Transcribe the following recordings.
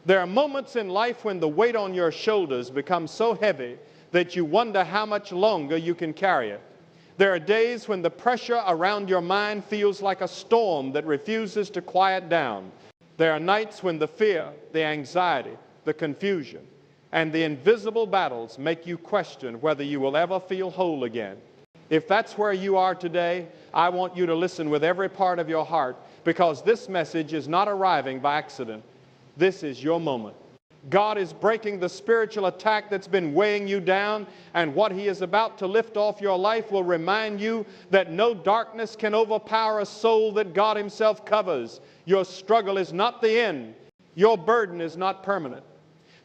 There are moments in life when the weight on your shoulders becomes so heavy that you wonder how much longer you can carry it. There are days when the pressure around your mind feels like a storm that refuses to quiet down. There are nights when the fear, the anxiety, the confusion, and the invisible battles make you question whether you will ever feel whole again. If that's where you are today, I want you to listen with every part of your heart, because this message is not arriving by accident. This is your moment. God is breaking the spiritual attack that's been weighing you down, and what He is about to lift off your life will remind you that no darkness can overpower a soul that God Himself covers. Your struggle is not the end. Your burden is not permanent.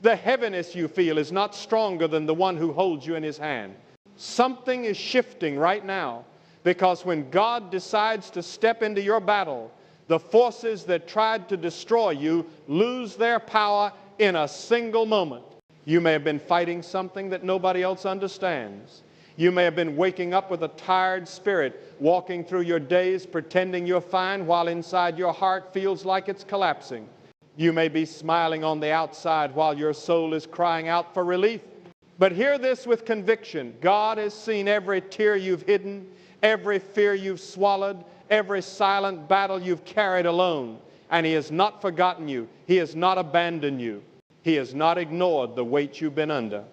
The heaviness you feel is not stronger than the one who holds you in His hand. Something is shifting right now, because when God decides to step into your battle, the forces that tried to destroy you lose their power in a single moment. You may have been fighting something that nobody else understands. You may have been waking up with a tired spirit, walking through your days pretending you're fine while inside your heart feels like it's collapsing. You may be smiling on the outside while your soul is crying out for relief. But hear this with conviction. God has seen every tear you've hidden, every fear you've swallowed, every silent battle you've carried alone. And He has not forgotten you. He has not abandoned you. He has not ignored the weight you've been under.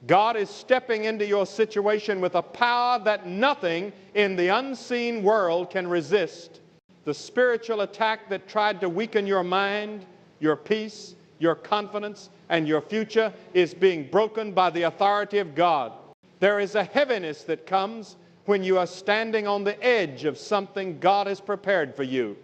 God is stepping into your situation with a power that nothing in the unseen world can resist. The spiritual attack that tried to weaken your mind, your peace, your confidence, and your future is being broken by the authority of God. There is a heaviness that comes when you are standing on the edge of something God has prepared for you.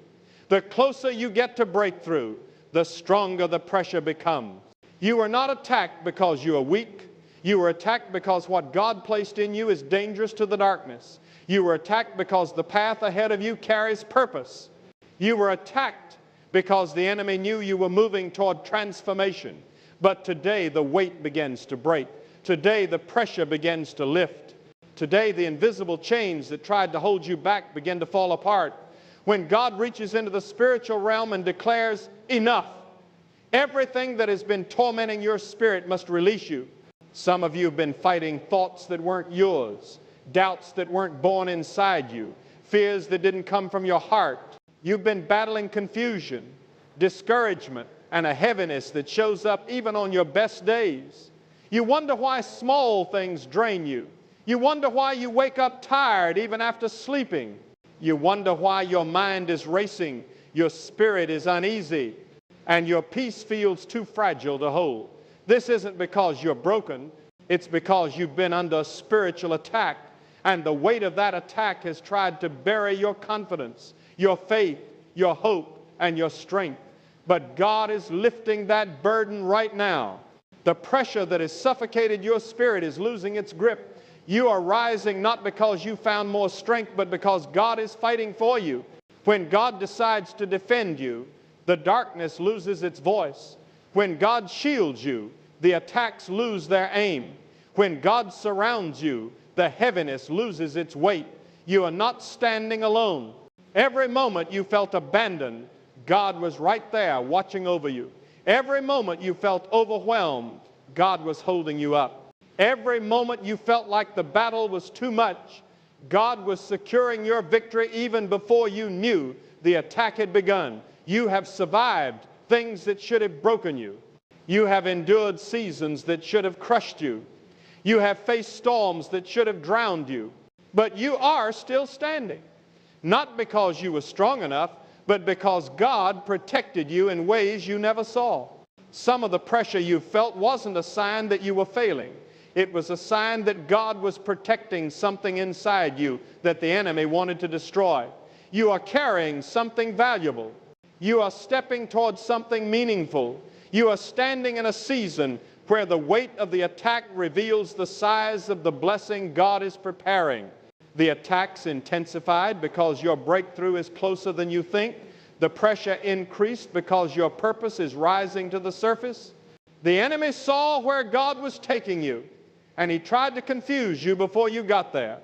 The closer you get to breakthrough, the stronger the pressure becomes. You are not attacked because you are weak. You are attacked because what God placed in you is dangerous to the darkness. You were attacked because the path ahead of you carries purpose. You were attacked because the enemy knew you were moving toward transformation. But today the weight begins to break. Today the pressure begins to lift. Today the invisible chains that tried to hold you back begin to fall apart. When God reaches into the spiritual realm and declares, enough, everything that has been tormenting your spirit must release you. Some of you have been fighting thoughts that weren't yours, doubts that weren't born inside you, fears that didn't come from your heart. You've been battling confusion, discouragement, and a heaviness that shows up even on your best days. You wonder why small things drain you. You wonder why you wake up tired even after sleeping. You wonder why your mind is racing, your spirit is uneasy, and your peace feels too fragile to hold. This isn't because you're broken. It's because you've been under a spiritual attack, and the weight of that attack has tried to bury your confidence, your faith, your hope, and your strength. But God is lifting that burden right now. The pressure that has suffocated your spirit is losing its grip. You are rising not because you found more strength, but because God is fighting for you. When God decides to defend you, the darkness loses its voice. When God shields you, the attacks lose their aim. When God surrounds you, the heaviness loses its weight. You are not standing alone. Every moment you felt abandoned, God was right there watching over you. Every moment you felt overwhelmed, God was holding you up. Every moment you felt like the battle was too much, God was securing your victory even before you knew the attack had begun. You have survived things that should have broken you. You have endured seasons that should have crushed you. You have faced storms that should have drowned you. But you are still standing. Not because you were strong enough, but because God protected you in ways you never saw. Some of the pressure you felt wasn't a sign that you were failing. It was a sign that God was protecting something inside you that the enemy wanted to destroy. You are carrying something valuable. You are stepping towards something meaningful. You are standing in a season where the weight of the attack reveals the size of the blessing God is preparing. The attack's intensified because your breakthrough is closer than you think. The pressure increased because your purpose is rising to the surface. The enemy saw where God was taking you, and he tried to confuse you before you got there.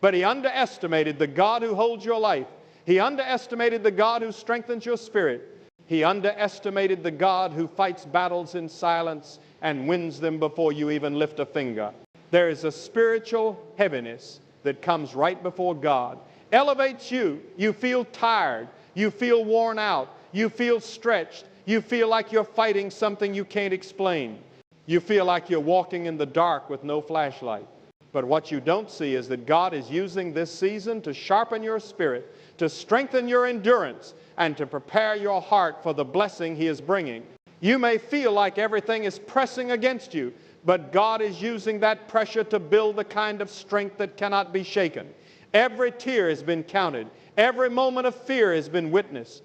But he underestimated the God who holds your life. He underestimated the God who strengthens your spirit. He underestimated the God who fights battles in silence and wins them before you even lift a finger. There is a spiritual heaviness that comes right before God. Elevates you. You feel tired. You feel worn out. You feel stretched. You feel like you're fighting something you can't explain. You feel like you're walking in the dark with no flashlight. But what you don't see is that God is using this season to sharpen your spirit, to strengthen your endurance, and to prepare your heart for the blessing He is bringing. You may feel like everything is pressing against you, but God is using that pressure to build the kind of strength that cannot be shaken. Every tear has been counted. Every moment of fear has been witnessed.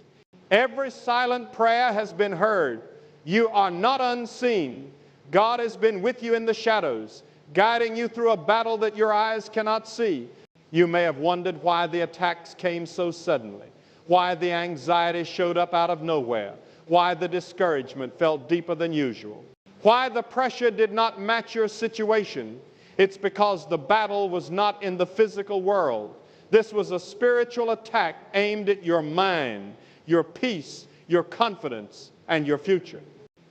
Every silent prayer has been heard. You are not unseen. God has been with you in the shadows, guiding you through a battle that your eyes cannot see. You may have wondered why the attacks came so suddenly, why the anxiety showed up out of nowhere, why the discouragement felt deeper than usual, why the pressure did not match your situation. It's because the battle was not in the physical world. This was a spiritual attack aimed at your mind, your peace, your confidence, and your future.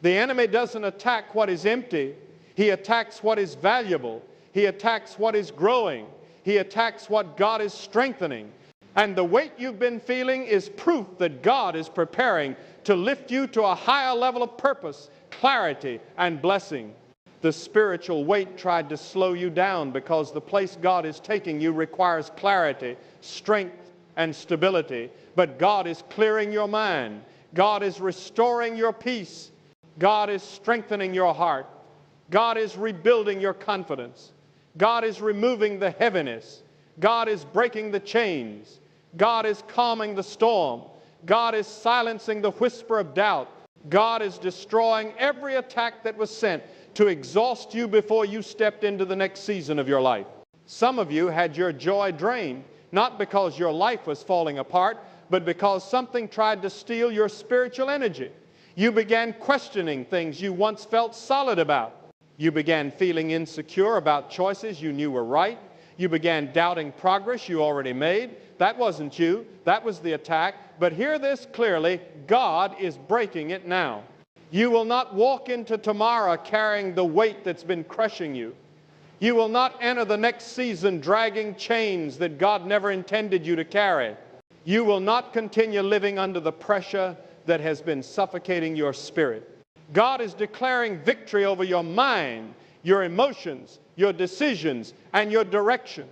The enemy doesn't attack what is empty. He attacks what is valuable. He attacks what is growing. He attacks what God is strengthening. And the weight you've been feeling is proof that God is preparing to lift you to a higher level of purpose, clarity, and blessing. The spiritual weight tried to slow you down because the place God is taking you requires clarity, strength, and stability. But God is clearing your mind. God is restoring your peace. God is strengthening your heart. God is rebuilding your confidence. God is removing the heaviness. God is breaking the chains. God is calming the storm. God is silencing the whisper of doubt. God is destroying every attack that was sent to exhaust you before you stepped into the next season of your life. Some of you had your joy drained, not because your life was falling apart, but because something tried to steal your spiritual energy. You began questioning things you once felt solid about. You began feeling insecure about choices you knew were right. You began doubting progress you already made. That wasn't you. That was the attack. But hear this clearly. God is breaking it now. You will not walk into tomorrow carrying the weight that's been crushing you. You will not enter the next season dragging chains that God never intended you to carry. You will not continue living under the pressure that has been suffocating your spirit. God is declaring victory over your mind, your emotions, your decisions, and your direction.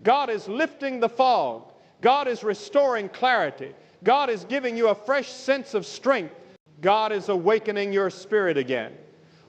God is lifting the fog. God is restoring clarity. God is giving you a fresh sense of strength. God is awakening your spirit again.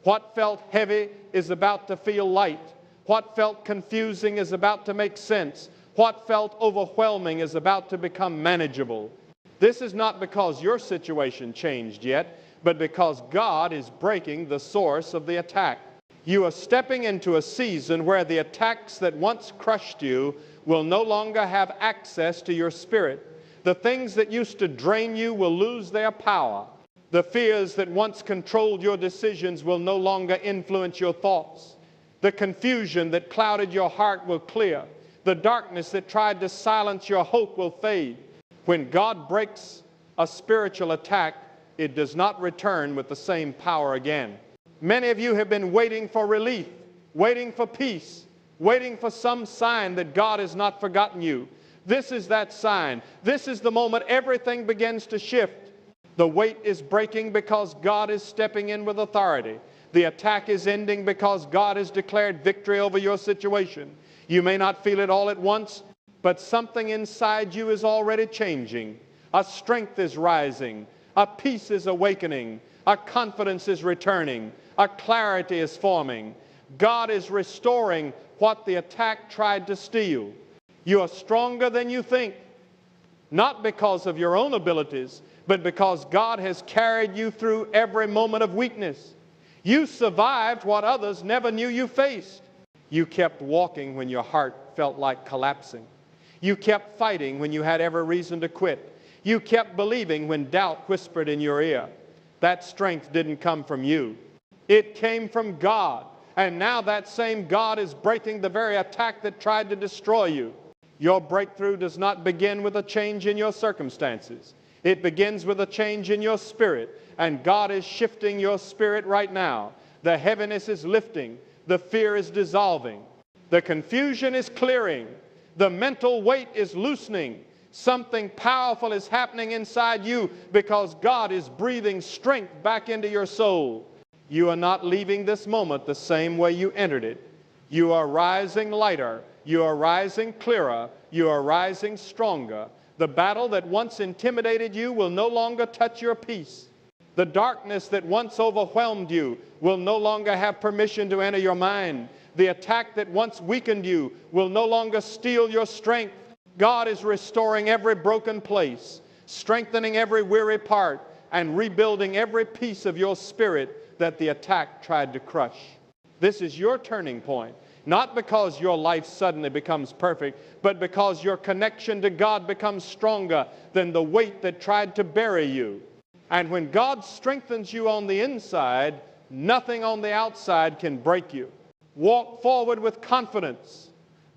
What felt heavy is about to feel light. What felt confusing is about to make sense. What felt overwhelming is about to become manageable. This is not because your situation changed yet, but because God is breaking the source of the attack. You are stepping into a season where the attacks that once crushed you will no longer have access to your spirit. The things that used to drain you will lose their power. The fears that once controlled your decisions will no longer influence your thoughts. The confusion that clouded your heart will clear. The darkness that tried to silence your hope will fade. When God breaks a spiritual attack, it does not return with the same power again. Many of you have been waiting for relief, waiting for peace, waiting for some sign that God has not forgotten you. This is that sign. This is the moment everything begins to shift. The weight is breaking because God is stepping in with authority. The attack is ending because God has declared victory over your situation. You may not feel it all at once, but something inside you is already changing. A strength is rising. A peace is awakening. A confidence is returning. A clarity is forming. God is restoring what the attack tried to steal. You are stronger than you think, not because of your own abilities, but because God has carried you through every moment of weakness. You survived what others never knew you faced. You kept walking when your heart felt like collapsing. You kept fighting when you had every reason to quit. You kept believing when doubt whispered in your ear. That strength didn't come from you. It came from God. And now that same God is breaking the very attack that tried to destroy you. Your breakthrough does not begin with a change in your circumstances. It begins with a change in your spirit, and God is shifting your spirit right now. The heaviness is lifting. The fear is dissolving. The confusion is clearing. The mental weight is loosening. Something powerful is happening inside you because God is breathing strength back into your soul. You are not leaving this moment the same way you entered it. You are rising lighter. You are rising clearer. You are rising stronger. The battle that once intimidated you will no longer touch your peace. The darkness that once overwhelmed you will no longer have permission to enter your mind. The attack that once weakened you will no longer steal your strength. God is restoring every broken place, strengthening every weary part, and rebuilding every piece of your spirit that the attack tried to crush. This is your turning point, not because your life suddenly becomes perfect, but because your connection to God becomes stronger than the weight that tried to bury you. And when God strengthens you on the inside, nothing on the outside can break you. Walk forward with confidence.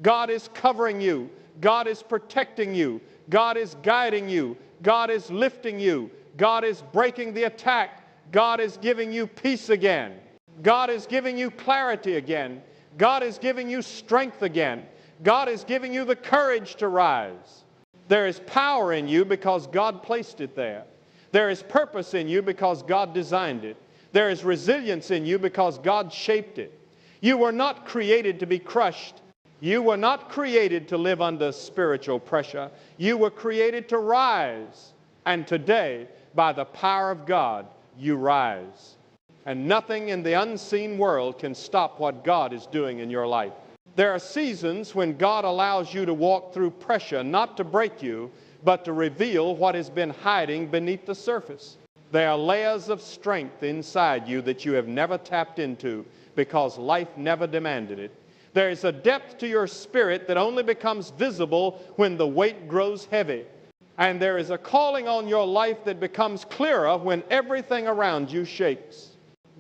God is covering you. God is protecting you. God is guiding you. God is lifting you. God is breaking the attack. God is giving you peace again. God is giving you clarity again. God is giving you strength again. God is giving you the courage to rise. There is power in you because God placed it there. There is purpose in you because God designed it. There is resilience in you because God shaped it. You were not created to be crushed. You were not created to live under spiritual pressure. You were created to rise. And today, by the power of God, you rise. And nothing in the unseen world can stop what God is doing in your life. There are seasons when God allows you to walk through pressure, not to break you, but to reveal what has been hiding beneath the surface. There are layers of strength inside you that you have never tapped into because life never demanded it. There is a depth to your spirit that only becomes visible when the weight grows heavy. And there is a calling on your life that becomes clearer when everything around you shakes.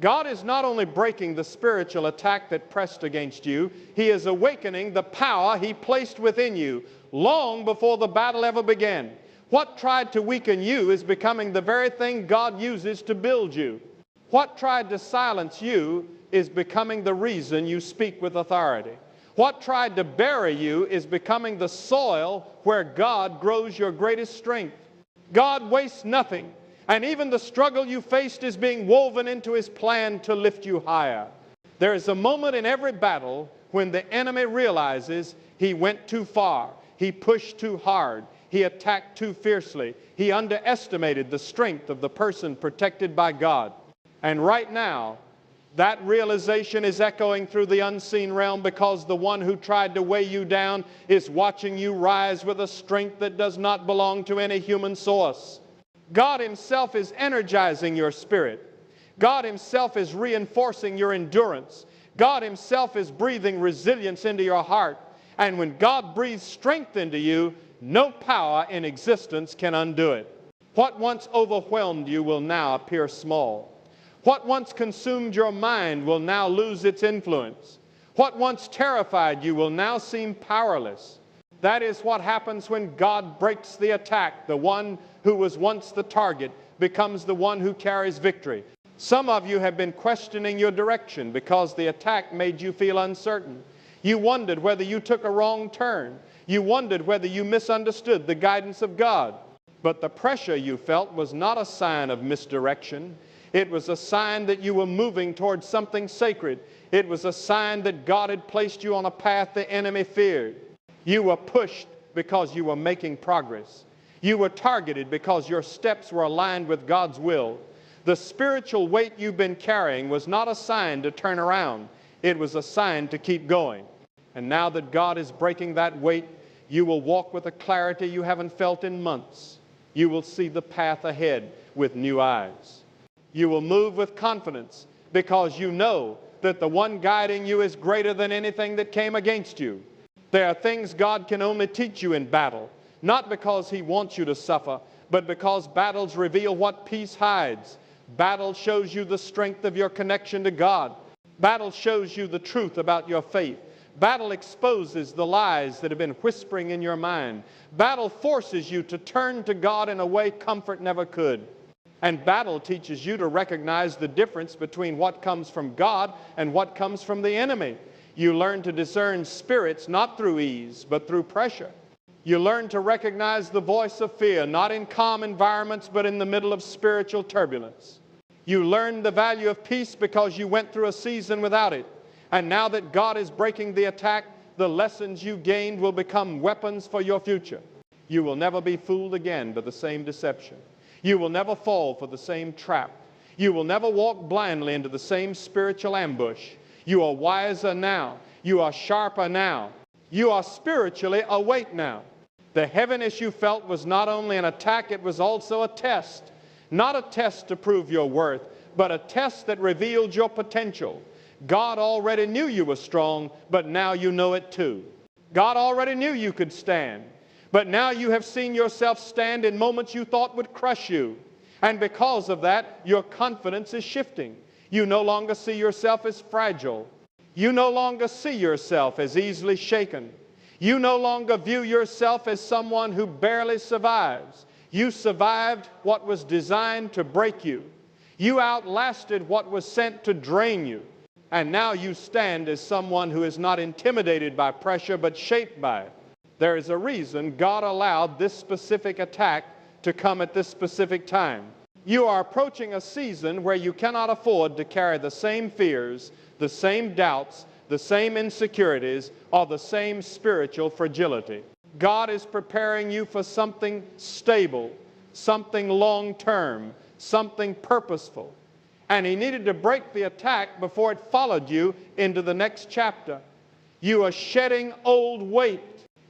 God is not only breaking the spiritual attack that pressed against you, He is awakening the power He placed within you long before the battle ever began. What tried to weaken you is becoming the very thing God uses to build you. What tried to silence you is becoming the reason you speak with authority. What tried to bury you is becoming the soil where God grows your greatest strength. God wastes nothing, and even the struggle you faced is being woven into His plan to lift you higher. There is a moment in every battle when the enemy realizes he went too far, he pushed too hard, he attacked too fiercely, he underestimated the strength of the person protected by God. And right now, that realization is echoing through the unseen realm because the one who tried to weigh you down is watching you rise with a strength that does not belong to any human source. God Himself is energizing your spirit. God Himself is reinforcing your endurance. God Himself is breathing resilience into your heart. And when God breathes strength into you, no power in existence can undo it. What once overwhelmed you will now appear small. What once consumed your mind will now lose its influence. What once terrified you will now seem powerless. That is what happens when God breaks the attack. The one who was once the target becomes the one who carries victory. Some of you have been questioning your direction because the attack made you feel uncertain. You wondered whether you took a wrong turn. You wondered whether you misunderstood the guidance of God. But the pressure you felt was not a sign of misdirection. It was a sign that you were moving towards something sacred. It was a sign that God had placed you on a path the enemy feared. You were pushed because you were making progress. You were targeted because your steps were aligned with God's will. The spiritual weight you've been carrying was not a sign to turn around. It was a sign to keep going. And now that God is breaking that weight, you will walk with a clarity you haven't felt in months. You will see the path ahead with new eyes. You will move with confidence because you know that the one guiding you is greater than anything that came against you. There are things God can only teach you in battle, not because He wants you to suffer, but because battles reveal what peace hides. Battle shows you the strength of your connection to God. Battle shows you the truth about your faith. Battle exposes the lies that have been whispering in your mind. Battle forces you to turn to God in a way comfort never could. And battle teaches you to recognize the difference between what comes from God and what comes from the enemy. You learn to discern spirits not through ease, but through pressure. You learn to recognize the voice of fear, not in calm environments, but in the middle of spiritual turbulence. You learn the value of peace because you went through a season without it. And now that God is breaking the attack, the lessons you gained will become weapons for your future. You will never be fooled again by the same deception. You will never fall for the same trap. You will never walk blindly into the same spiritual ambush. You are wiser now. You are sharper now. You are spiritually awake now. The heaviness you felt was not only an attack, it was also a test. Not a test to prove your worth, but a test that revealed your potential. God already knew you were strong, but now you know it too. God already knew you could stand, but now you have seen yourself stand in moments you thought would crush you. And because of that, your confidence is shifting. You no longer see yourself as fragile. You no longer see yourself as easily shaken. You no longer view yourself as someone who barely survives. You survived what was designed to break you. You outlasted what was sent to drain you. And now you stand as someone who is not intimidated by pressure, but shaped by it. There is a reason God allowed this specific attack to come at this specific time. You are approaching a season where you cannot afford to carry the same fears, the same doubts, the same insecurities, or the same spiritual fragility. God is preparing you for something stable, something long-term, something purposeful. And He needed to break the attack before it followed you into the next chapter. You are shedding old weight.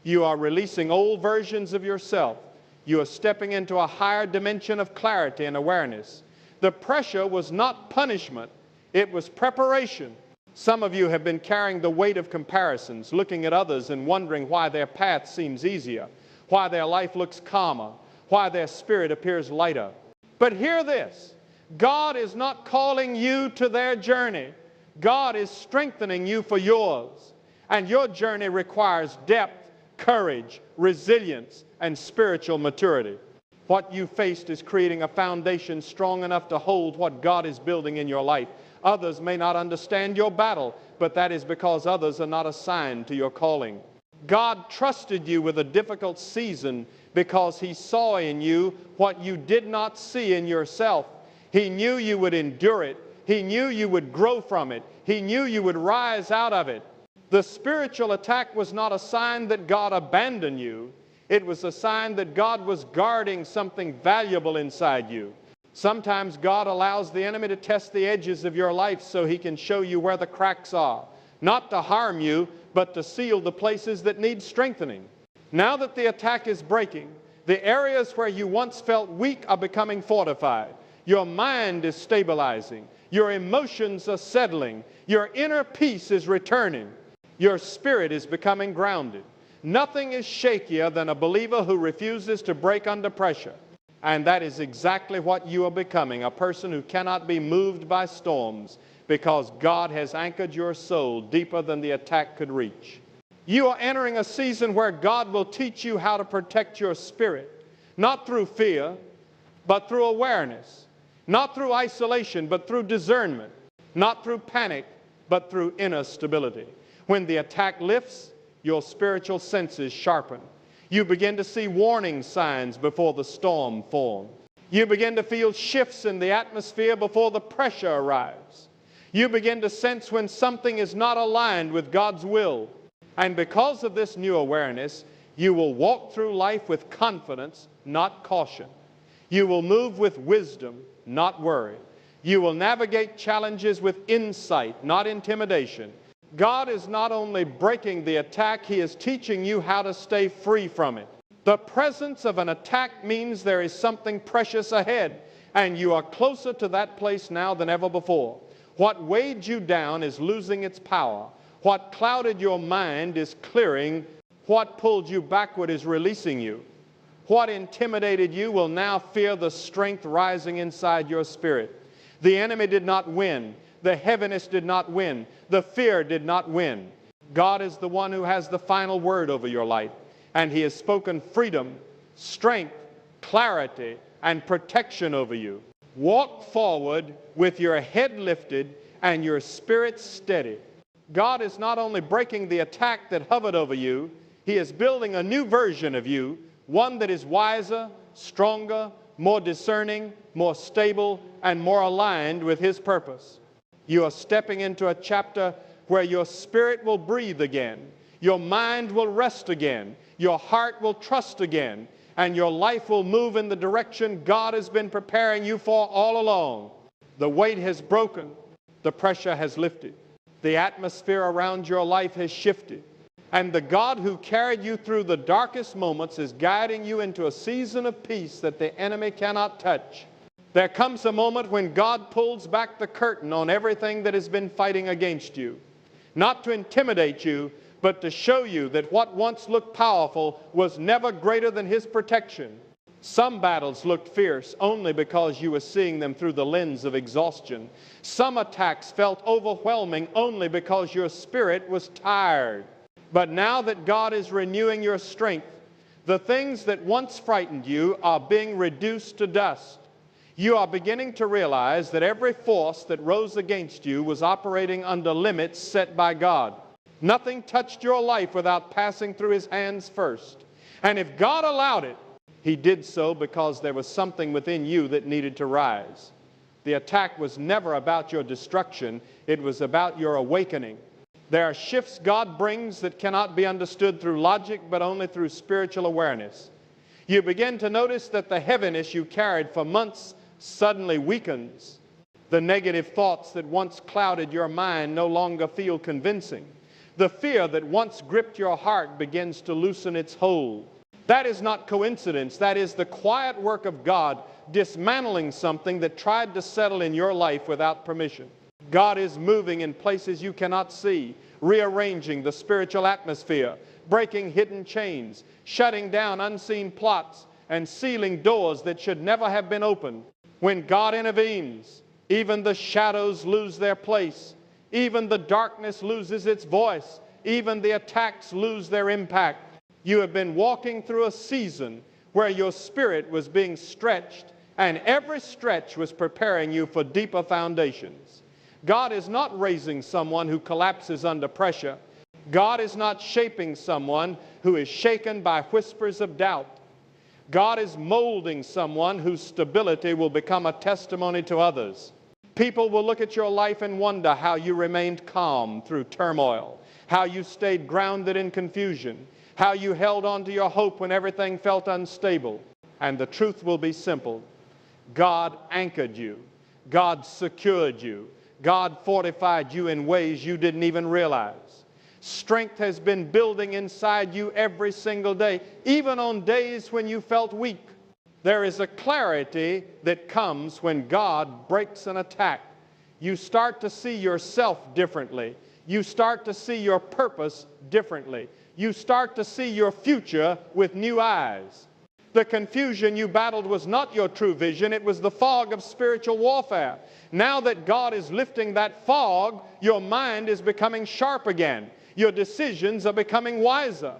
You are releasing old versions of yourself. You are stepping into a higher dimension of clarity and awareness. The pressure was not punishment. It was preparation. Some of you have been carrying the weight of comparisons, looking at others and wondering why their path seems easier, why their life looks calmer, why their spirit appears lighter. But hear this. God is not calling you to their journey. God is strengthening you for yours. And your journey requires depth, courage, resilience, and spiritual maturity. What you faced is creating a foundation strong enough to hold what God is building in your life. Others may not understand your battle, but that is because others are not assigned to your calling. God trusted you with a difficult season because He saw in you what you did not see in yourself. He knew you would endure it. He knew you would grow from it. He knew you would rise out of it. The spiritual attack was not a sign that God abandoned you. It was a sign that God was guarding something valuable inside you. Sometimes God allows the enemy to test the edges of your life so he can show you where the cracks are. Not to harm you, but to seal the places that need strengthening. Now that the attack is breaking, the areas where you once felt weak are becoming fortified. Your mind is stabilizing. Your emotions are settling. Your inner peace is returning. Your spirit is becoming grounded. Nothing is shakier than a believer who refuses to break under pressure. And that is exactly what you are becoming, a person who cannot be moved by storms because God has anchored your soul deeper than the attack could reach. You are entering a season where God will teach you how to protect your spirit, not through fear, but through awareness, not through isolation, but through discernment, not through panic, but through inner stability. When the attack lifts, your spiritual senses sharpen. You begin to see warning signs before the storm forms. You begin to feel shifts in the atmosphere before the pressure arrives. You begin to sense when something is not aligned with God's will. And because of this new awareness, you will walk through life with confidence, not caution. You will move with wisdom, not worry. You will navigate challenges with insight, not intimidation. God is not only breaking the attack, He is teaching you how to stay free from it. The presence of an attack means there is something precious ahead, and you are closer to that place now than ever before. What weighed you down is losing its power. What clouded your mind is clearing. What pulled you backward is releasing you. What intimidated you will now feel the strength rising inside your spirit. The enemy did not win. The heaviness did not win. The fear did not win. God is the one who has the final word over your life, and He has spoken freedom, strength, clarity, and protection over you. Walk forward with your head lifted and your spirit steady. God is not only breaking the attack that hovered over you, He is building a new version of you, one that is wiser, stronger, more discerning, more stable, and more aligned with His purpose. You are stepping into a chapter where your spirit will breathe again, your mind will rest again, your heart will trust again, and your life will move in the direction God has been preparing you for all along. The weight has broken, the pressure has lifted, the atmosphere around your life has shifted, and the God who carried you through the darkest moments is guiding you into a season of peace that the enemy cannot touch. There comes a moment when God pulls back the curtain on everything that has been fighting against you, not to intimidate you, but to show you that what once looked powerful was never greater than His protection. Some battles looked fierce only because you were seeing them through the lens of exhaustion. Some attacks felt overwhelming only because your spirit was tired. But now that God is renewing your strength, the things that once frightened you are being reduced to dust. You are beginning to realize that every force that rose against you was operating under limits set by God. Nothing touched your life without passing through His hands first. And if God allowed it, He did so because there was something within you that needed to rise. The attack was never about your destruction. It was about your awakening. There are shifts God brings that cannot be understood through logic, but only through spiritual awareness. You begin to notice that the heaviness you carried for months suddenly weakens. The negative thoughts that once clouded your mind no longer feel convincing. The fear that once gripped your heart begins to loosen its hold. That is not coincidence. That is the quiet work of God dismantling something that tried to settle in your life without permission. God is moving in places you cannot see, rearranging the spiritual atmosphere, breaking hidden chains, shutting down unseen plots, and sealing doors that should never have been opened. When God intervenes, even the shadows lose their place. Even the darkness loses its voice. Even the attacks lose their impact. You have been walking through a season where your spirit was being stretched, and every stretch was preparing you for deeper foundations. God is not raising someone who collapses under pressure. God is not shaping someone who is shaken by whispers of doubt. God is molding someone whose stability will become a testimony to others. People will look at your life and wonder how you remained calm through turmoil, how you stayed grounded in confusion, how you held on to your hope when everything felt unstable. And the truth will be simple. God anchored you. God secured you. God fortified you in ways you didn't even realize. Strength has been building inside you every single day, even on days when you felt weak. There is a clarity that comes when God breaks an attack. You start to see yourself differently. You start to see your purpose differently. You start to see your future with new eyes. The confusion you battled was not your true vision. It was the fog of spiritual warfare. Now that God is lifting that fog, your mind is becoming sharp again. Your decisions are becoming wiser.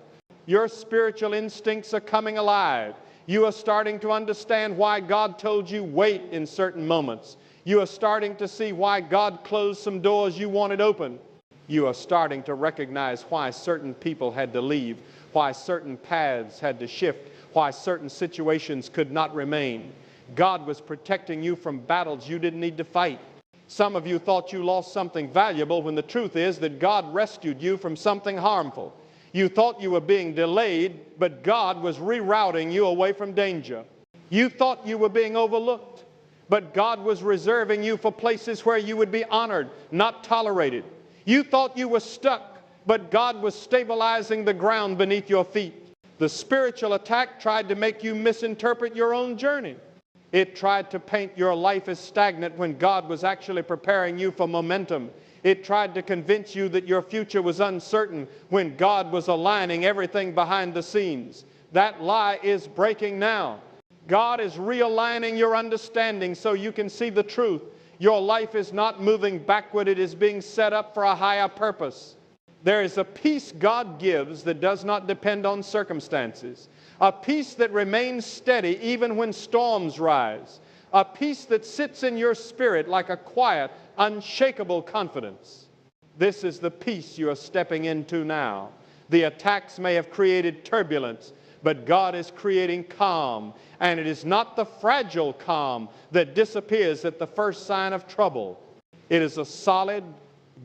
Your spiritual instincts are coming alive. You are starting to understand why God told you wait in certain moments. You are starting to see why God closed some doors you wanted open. You are starting to recognize why certain people had to leave, why certain paths had to shift, why certain situations could not remain. God was protecting you from battles you didn't need to fight. Some of you thought you lost something valuable when the truth is that God rescued you from something harmful. You thought you were being delayed, but God was rerouting you away from danger. You thought you were being overlooked, but God was reserving you for places where you would be honored, not tolerated. You thought you were stuck, but God was stabilizing the ground beneath your feet. The spiritual attack tried to make you misinterpret your own journey. It tried to paint your life as stagnant when God was actually preparing you for momentum. It tried to convince you that your future was uncertain when God was aligning everything behind the scenes. That lie is breaking now. God is realigning your understanding so you can see the truth. Your life is not moving backward. It is being set up for a higher purpose. There is a peace God gives that does not depend on circumstances. A peace that remains steady even when storms rise. A peace that sits in your spirit like a quiet, unshakable confidence. This is the peace you are stepping into now. The attacks may have created turbulence, but God is creating calm. And it is not the fragile calm that disappears at the first sign of trouble. It is a solid,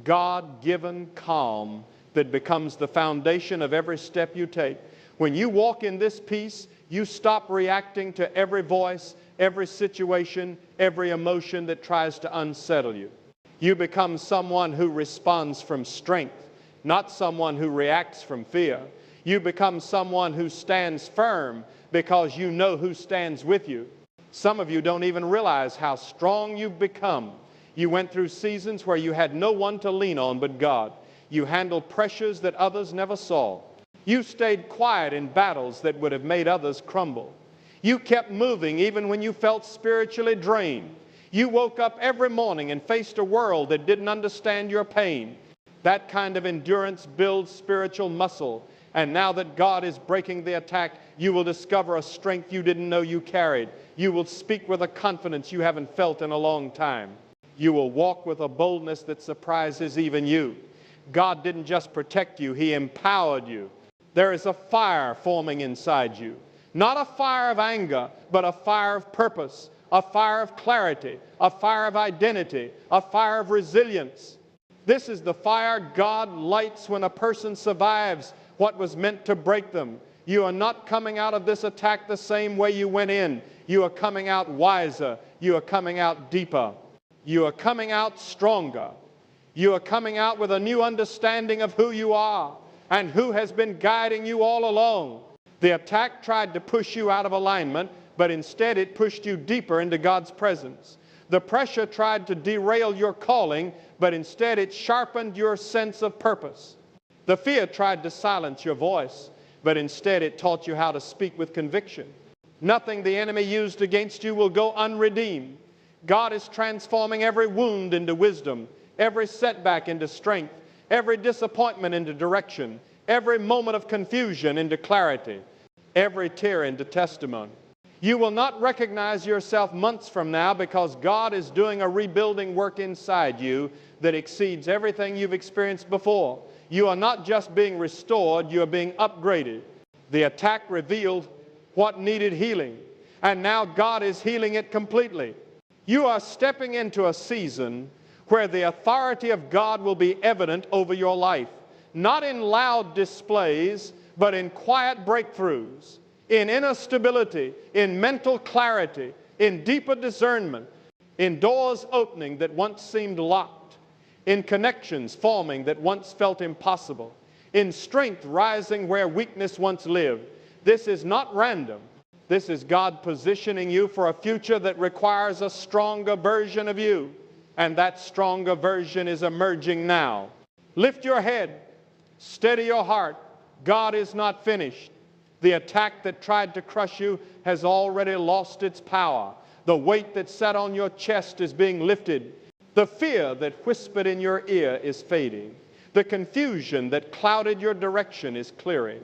God-given calm that becomes the foundation of every step you take. When you walk in this peace, you stop reacting to every voice, every situation, every emotion that tries to unsettle you. You become someone who responds from strength, not someone who reacts from fear. You become someone who stands firm because you know who stands with you. Some of you don't even realize how strong you've become. You went through seasons where you had no one to lean on but God. You handled pressures that others never saw. You stayed quiet in battles that would have made others crumble. You kept moving even when you felt spiritually drained. You woke up every morning and faced a world that didn't understand your pain. That kind of endurance builds spiritual muscle. And now that God is breaking the attack, you will discover a strength you didn't know you carried. You will speak with a confidence you haven't felt in a long time. You will walk with a boldness that surprises even you. God didn't just protect you, He empowered you. There is a fire forming inside you. Not a fire of anger, but a fire of purpose, a fire of clarity, a fire of identity, a fire of resilience. This is the fire God lights when a person survives what was meant to break them. You are not coming out of this attack the same way you went in. You are coming out wiser. You are coming out deeper. You are coming out stronger. You are coming out with a new understanding of who you are and who has been guiding you all along. The attack tried to push you out of alignment, but instead it pushed you deeper into God's presence. The pressure tried to derail your calling, but instead it sharpened your sense of purpose. The fear tried to silence your voice, but instead it taught you how to speak with conviction. Nothing the enemy used against you will go unredeemed. God is transforming every wound into wisdom, every setback into strength, every disappointment into direction, every moment of confusion into clarity, every tear into testimony. You will not recognize yourself months from now because God is doing a rebuilding work inside you that exceeds everything you've experienced before. You are not just being restored, you are being upgraded. The attack revealed what needed healing, and now God is healing it completely. You are stepping into a season where the authority of God will be evident over your life, not in loud displays, but in quiet breakthroughs, in inner stability, in mental clarity, in deeper discernment, in doors opening that once seemed locked, in connections forming that once felt impossible, in strength rising where weakness once lived. This is not random. This is God positioning you for a future that requires a stronger version of you. And that stronger version is emerging now. Lift your head. Steady your heart. God is not finished. The attack that tried to crush you has already lost its power. The weight that sat on your chest is being lifted. The fear that whispered in your ear is fading. The confusion that clouded your direction is clearing.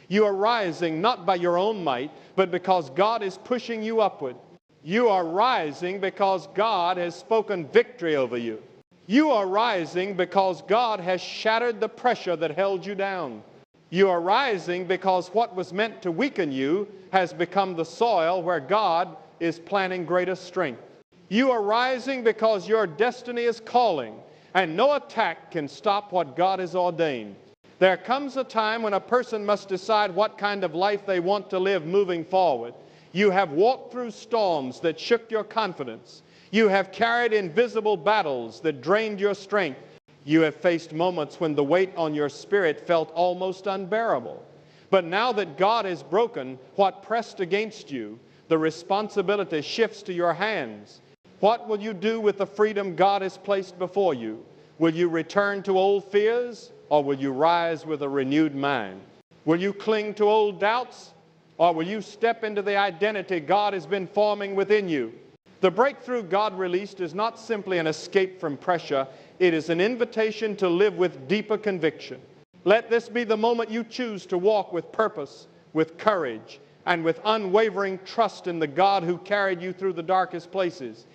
You are rising not by your own might, but because God is pushing you upward. You are rising because God has spoken victory over you. You are rising because God has shattered the pressure that held you down. You are rising because what was meant to weaken you has become the soil where God is planting greater strength. You are rising because your destiny is calling, and no attack can stop what God has ordained. There comes a time when a person must decide what kind of life they want to live moving forward. You have walked through storms that shook your confidence. You have carried invisible battles that drained your strength. You have faced moments when the weight on your spirit felt almost unbearable. But now that God has broken what pressed against you, the responsibility shifts to your hands. What will you do with the freedom God has placed before you? Will you return to old fears, or will you rise with a renewed mind? Will you cling to old doubts, or will you step into the identity God has been forming within you? The breakthrough God released is not simply an escape from pressure. It is an invitation to live with deeper conviction. Let this be the moment you choose to walk with purpose, with courage, and with unwavering trust in the God who carried you through the darkest places.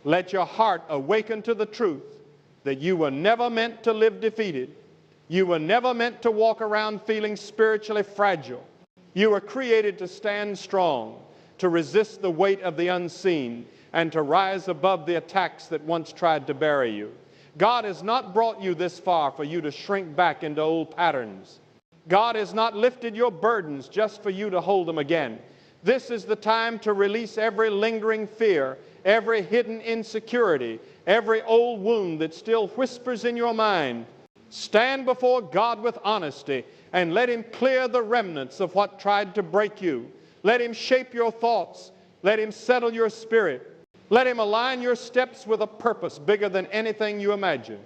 Let your heart awaken to the truth that you were never meant to live defeated. You were never meant to walk around feeling spiritually fragile. You were created to stand strong, to resist the weight of the unseen, and to rise above the attacks that once tried to bury you. God has not brought you this far for you to shrink back into old patterns. God has not lifted your burdens just for you to hold them again. This is the time to release every lingering fear, every hidden insecurity, every old wound that still whispers in your mind. Stand before God with honesty and let Him clear the remnants of what tried to break you. Let Him shape your thoughts. Let Him settle your spirit. Let Him align your steps with a purpose bigger than anything you imagine.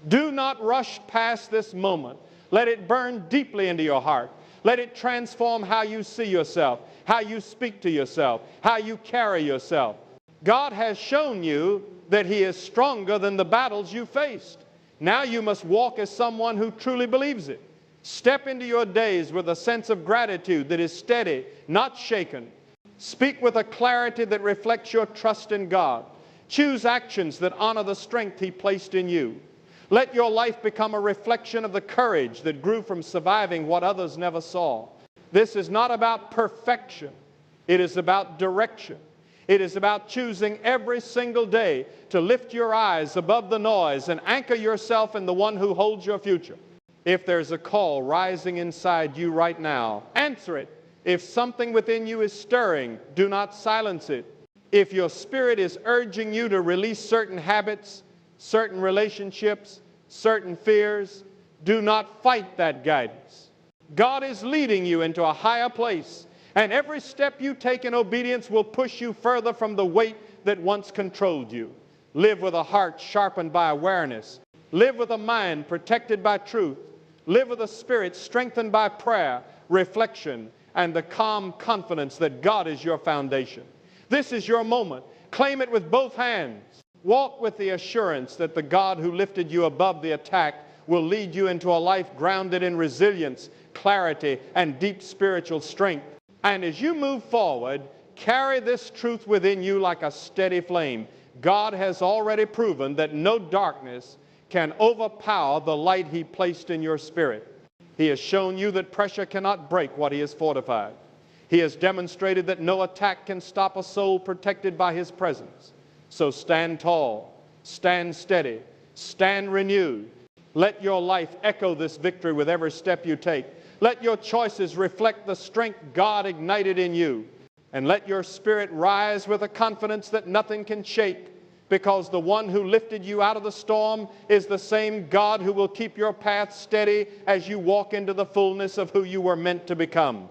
Do not rush past this moment. Let it burn deeply into your heart. Let it transform how you see yourself, how you speak to yourself, how you carry yourself. God has shown you that He is stronger than the battles you faced. Now you must walk as someone who truly believes it. Step into your days with a sense of gratitude that is steady, not shaken. Speak with a clarity that reflects your trust in God. Choose actions that honor the strength He placed in you. Let your life become a reflection of the courage that grew from surviving what others never saw. This is not about perfection. It is about direction. It is about choosing every single day to lift your eyes above the noise and anchor yourself in the one who holds your future. If there's a call rising inside you right now, answer it. If something within you is stirring, do not silence it. If your spirit is urging you to release certain habits, certain relationships, certain fears, do not fight that guidance. God is leading you into a higher place, and every step you take in obedience will push you further from the weight that once controlled you. Live with a heart sharpened by awareness. Live with a mind protected by truth. Live with a spirit strengthened by prayer, reflection, and the calm confidence that God is your foundation. This is your moment. Claim it with both hands. Walk with the assurance that the God who lifted you above the attack will lead you into a life grounded in resilience, clarity, and deep spiritual strength. And as you move forward, carry this truth within you like a steady flame. God has already proven that no darkness can overpower the light He placed in your spirit. He has shown you that pressure cannot break what He has fortified. He has demonstrated that no attack can stop a soul protected by His presence. So stand tall, stand steady, stand renewed. Let your life echo this victory with every step you take. Let your choices reflect the strength God ignited in you. And let your spirit rise with a confidence that nothing can shake, because the one who lifted you out of the storm is the same God who will keep your path steady as you walk into the fullness of who you were meant to become.